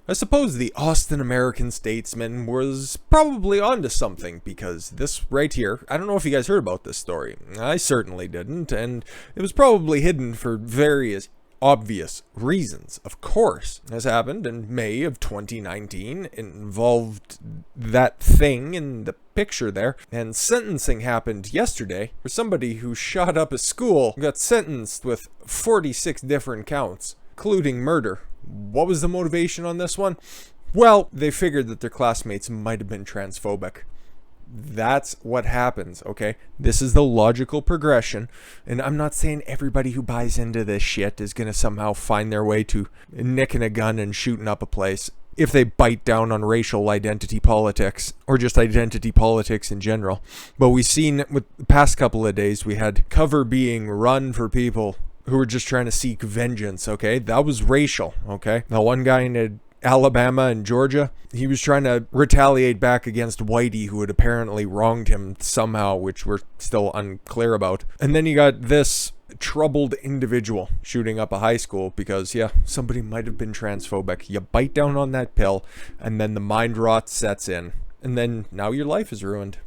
I suppose the Austin American statesman was probably onto something, because this right here, I don't know if you guys heard about this story. I certainly didn't, and it was probably hidden for various obvious reasons. Of course, this happened in May of 2019. It involved that thing in the picture there, and sentencing happened yesterday for somebody who shot up a school, got sentenced with 46 different counts, including murder. What was the motivation on this one? Well, they figured that their classmates might have been transphobic. That's what happens, okay? This is the logical progression, and I'm not saying everybody who buys into this shit is gonna somehow find their way to nicking a gun and shooting up a place if they bite down on racial identity politics, or just identity politics in general. But we've seen with the past couple of days, we had cover being run for people who were just trying to seek vengeance, okay? That was racial, okay? Now, one guy in Alabama and Georgia, he was trying to retaliate back against Whitey, who had apparently wronged him somehow, which we're still unclear about. And then you got this troubled individual shooting up a high school because, yeah, somebody might have been transphobic. You bite down on that pill, and then the mind rot sets in. And then now your life is ruined.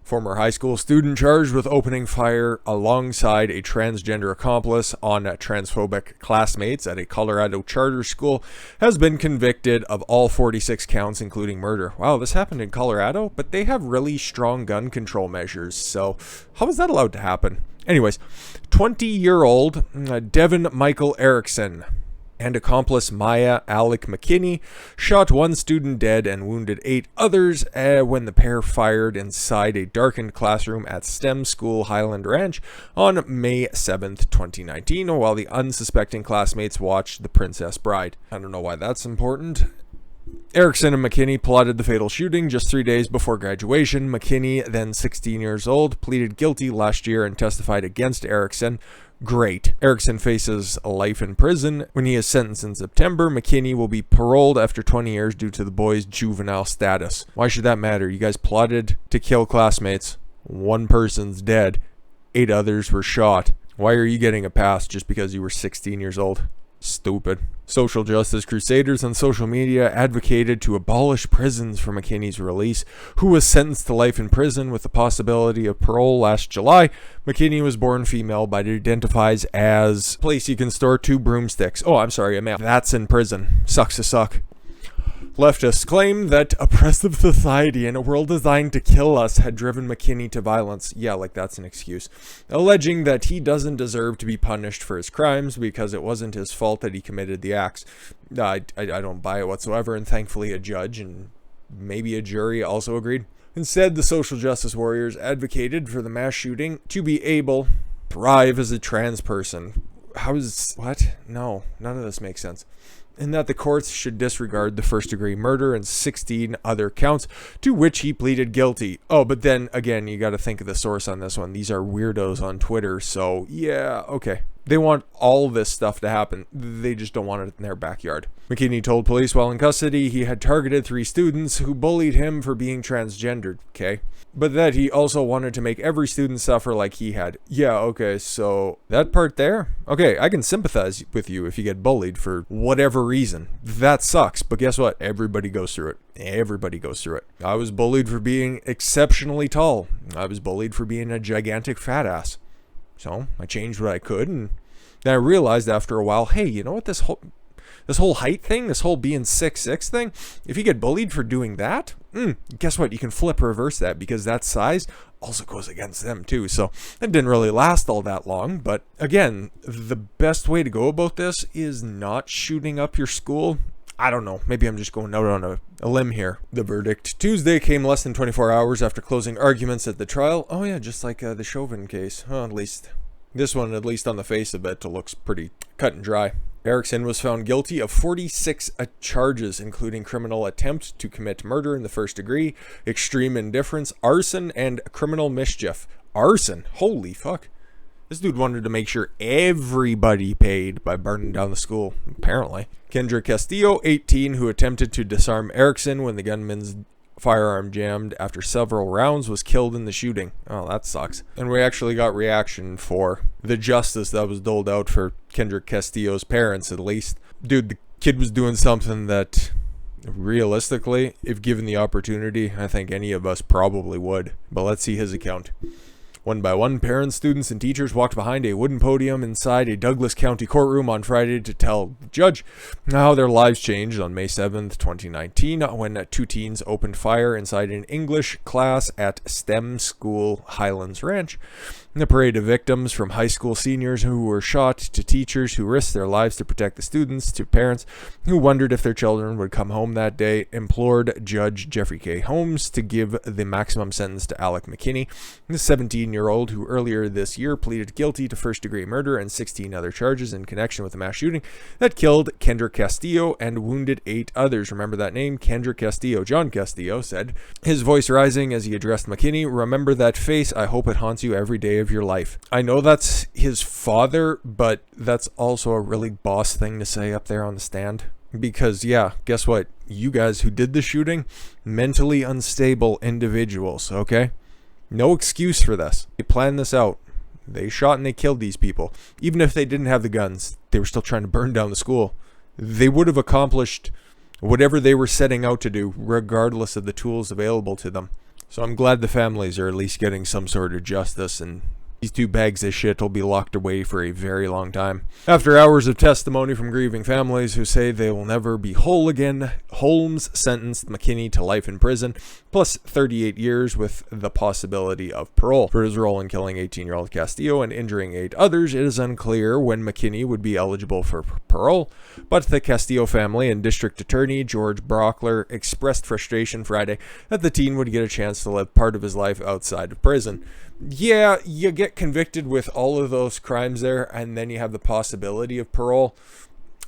Former high school student charged with opening fire alongside a transgender accomplice on transphobic classmates at a Colorado charter school has been convicted of all 46 counts, including murder. Wow, this happened in Colorado, but they have really strong gun control measures, so how is that allowed to happen? Anyways, 20-year-old Devon Michael Erickson and accomplice Maya Alec McKinney shot one student dead and wounded 8 others when the pair fired inside a darkened classroom at STEM school Highland Ranch on May 7th, 2019, while the unsuspecting classmates watched The Princess Bride. I don't know why that's important. Erickson and McKinney plotted the fatal shooting just 3 days before graduation. McKinney, then 16 years old, pleaded guilty last year and testified against Erickson. Great. Erickson faces life in prison. When he is sentenced in September, McKinney will be paroled after 20 years due to the boy's juvenile status. Why should that matter? You guys plotted to kill classmates. 1 person's dead. 8 others were shot. Why are you getting a pass just because you were 16 years old? Stupid. Social justice crusaders on social media advocated to abolish prisons for McKinney's release, who was sentenced to life in prison with the possibility of parole last July. McKinney was born female, but identifies as a place you can store 2 broomsticks. Oh, I'm sorry, I meant that's in prison. Sucks to suck. Leftists claim that oppressive society and a world designed to kill us had driven McKinney to violence. Yeah, like that's an excuse. Alleging that he doesn't deserve to be punished for his crimes because it wasn't his fault that he committed the acts. I don't buy it whatsoever, and thankfully a judge and maybe a jury also agreed. Instead, the social justice warriors advocated for the mass shooting to be able to thrive as a trans person. What? No, none of this makes sense. And that the courts should disregard the first-degree murder and 16 other counts to which he pleaded guilty. Oh, but then, again, you got to think of the source on this one. These are weirdos on Twitter, so yeah, okay. They want all this stuff to happen. They just don't want it in their backyard. McKinney told police while in custody he had targeted 3 students who bullied him for being transgendered, okay? But that he also wanted to make every student suffer like he had. Yeah, okay, so that part there? Okay, I can sympathize with you if you get bullied for whatever reason. That sucks, but guess what? Everybody goes through it. Everybody goes through it. I was bullied for being exceptionally tall. I was bullied for being a gigantic fat ass. So I changed what I could, and then I realized after a while, hey, you know what, this whole height thing, this whole being 6'6" thing, if you get bullied for doing that, guess what, you can reverse that, because that size also goes against them too. So it didn't really last all that long, but again, the best way to go about this is not shooting up your school. I don't know, maybe I'm just going out on a limb here. The verdict Tuesday came less than 24 hours after closing arguments at the trial. Oh yeah, just like the Chauvin case. At least this one, at least on the face of it, looks pretty cut and dry. Erickson was found guilty of 46 charges, including criminal attempt to commit murder in the first degree, extreme indifference, arson, and criminal mischief. Arson? Holy fuck. This dude wanted to make sure everybody paid by burning down the school, apparently. Kendra Castillo, 18, who attempted to disarm Erickson when the gunman's firearm jammed after several rounds, was killed in the shooting. Oh, that sucks. And we actually got reaction for the justice that was doled out for Kendra Castillo's parents, at least. Dude, the kid was doing something that Realistically, if given the opportunity, I think any of us probably would. But let's see his account. One by one, parents, students, and teachers walked behind a wooden podium inside a Douglas County courtroom on Friday to tell the judge how their lives changed on May 7th, 2019, when two teens opened fire inside an English class at STEM School Highlands Ranch. The parade of victims, from high school seniors who were shot to teachers who risked their lives to protect the students to parents who wondered if their children would come home that day, implored Judge Jeffrey K. Holmes to give the maximum sentence to Alec McKinney, the 17-year-old who earlier this year pleaded guilty to first-degree murder and 16 other charges in connection with a mass shooting that killed Kendrick Castillo and wounded 8 others. Remember that name? Kendrick Castillo. John Castillo said, his voice rising as he addressed McKinney, "Remember that face. I hope it haunts you every day of your life." I know that's his father, but that's also a really boss thing to say up there on the stand. Because, yeah, guess what? You guys who did the shooting, mentally unstable individuals, okay? No excuse for this. They planned this out. They shot and they killed these people. Even if they didn't have the guns, they were still trying to burn down the school. They would have accomplished whatever they were setting out to do, regardless of the tools available to them. So I'm glad the families are at least getting some sort of justice, and these two bags of shit will be locked away for a very long time. After hours of testimony from grieving families who say they will never be whole again, Holmes sentenced McKinney to life in prison, plus 38 years with the possibility of parole. For his role in killing 18-year-old Castillo and injuring 8 others, it is unclear when McKinney would be eligible for parole, but the Castillo family and District Attorney George Brockler expressed frustration Friday that the teen would get a chance to live part of his life outside of prison. Yeah, you get convicted with all of those crimes there, and then you have the possibility of parole.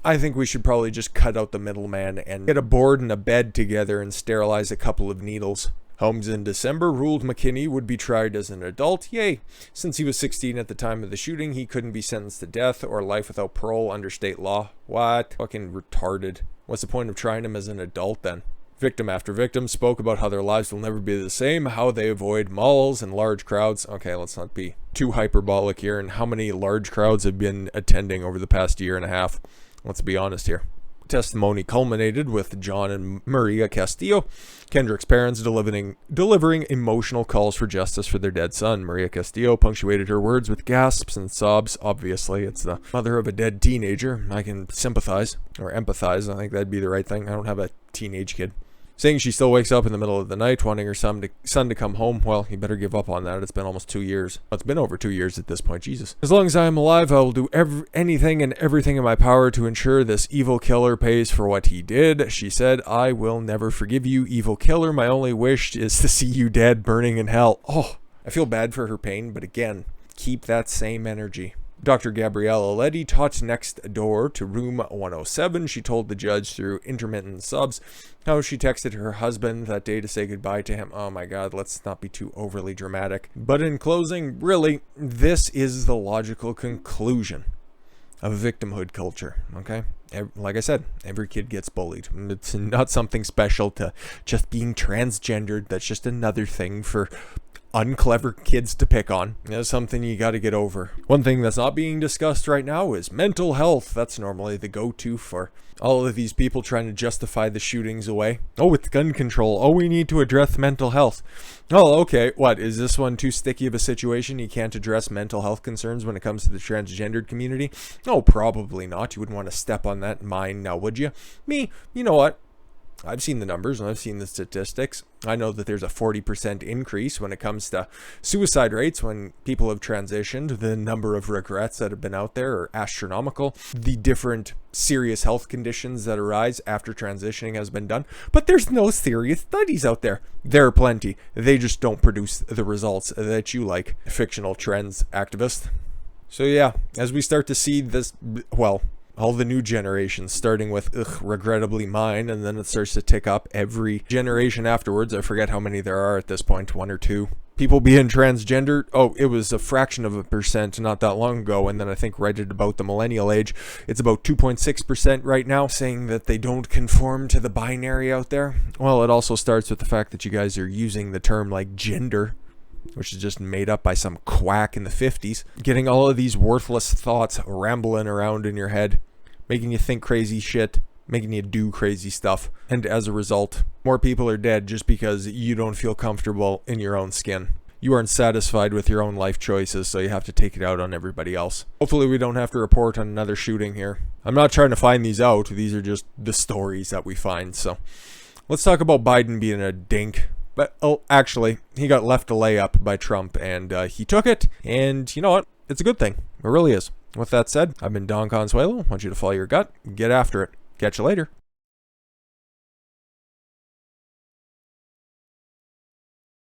I think we should probably just cut out the middleman and get a board and a bed together and sterilize a couple of needles. Holmes in December ruled McKinney would be tried as an adult. Yay! Since he was 16 at the time of the shooting, he couldn't be sentenced to death or life without parole under state law. What? Fucking retarded. What's the point of trying him as an adult then? Victim after victim spoke about how their lives will never be the same, how they avoid malls and large crowds. Okay, let's not be too hyperbolic here, and how many large crowds have been attending over the past year and a half. Let's be honest here. Testimony culminated with John and Maria Castillo, Kendrick's parents, delivering emotional calls for justice for their dead son. Maria Castillo punctuated her words with gasps and sobs. Obviously, it's the mother of a dead teenager. I can sympathize, or empathize. I think that'd be the right thing. I don't have a teenage kid. Saying she still wakes up in the middle of the night wanting her son to come home. Well, you better give up on that. It's been almost 2 years. Well, it's been over 2 years at this point. Jesus. As long as I am alive, I will do anything and everything in my power to ensure this evil killer pays for what he did. She said, "I will never forgive you, evil killer. My only wish is to see you dead, burning in hell." Oh, I feel bad for her pain, but again, keep that same energy. Dr. Gabriella Leddy taught next door to room 107. She told the judge through intermittent subs how she texted her husband that day to say goodbye to him. Oh my God, let's not be too overly dramatic. But in closing, really, this is the logical conclusion of victimhood culture, okay? Like I said, every kid gets bullied. It's not something special to just being transgendered. That's just another thing for unclever kids to pick on. That's something you got to get over. One thing that's not being discussed right now is mental health. That's normally the go-to for all of these people trying to justify the shootings away. Oh, it's gun control. Oh, we need to address mental health. Oh, okay. What, is this one too sticky of a situation? You can't address mental health concerns when it comes to the transgendered community? Oh, probably not. You wouldn't want to step on that mine now, would you? Me, you know what? I've seen the numbers and I've seen the statistics. I know that there's a 40% increase when it comes to suicide rates when people have transitioned. The number of regrets that have been out there are astronomical. The different serious health conditions that arise after transitioning has been done. But there's no serious studies out there. There are plenty. They just don't produce the results that you like, fictional trends activist. So yeah, as we start to see this, well, all the new generations, starting with, regrettably mine, and then it starts to tick up every generation afterwards. I forget how many there are at this point, 1 or 2. People being transgender, oh, it was a fraction of a percent not that long ago, and then I think right at about the millennial age, it's about 2.6% right now, saying that they don't conform to the binary out there. Well, it also starts with the fact that you guys are using the term like gender, which is just made up by some quack in the 50s, getting all of these worthless thoughts rambling around in your head, making you think crazy shit. making you do crazy stuff. And as a result, more people are dead just because you don't feel comfortable in your own skin. You aren't satisfied with your own life choices, so you have to take it out on everybody else. Hopefully we don't have to report on another shooting here. I'm not trying to find these out. These are just the stories that we find. So let's talk about Biden being a dink. But, oh, actually, he got left a layup by Trump, and he took it. And you know what? It's a good thing. It really is. With that said, I've been Don Consuelo. I want you to follow your gut. Get after it. Catch you later.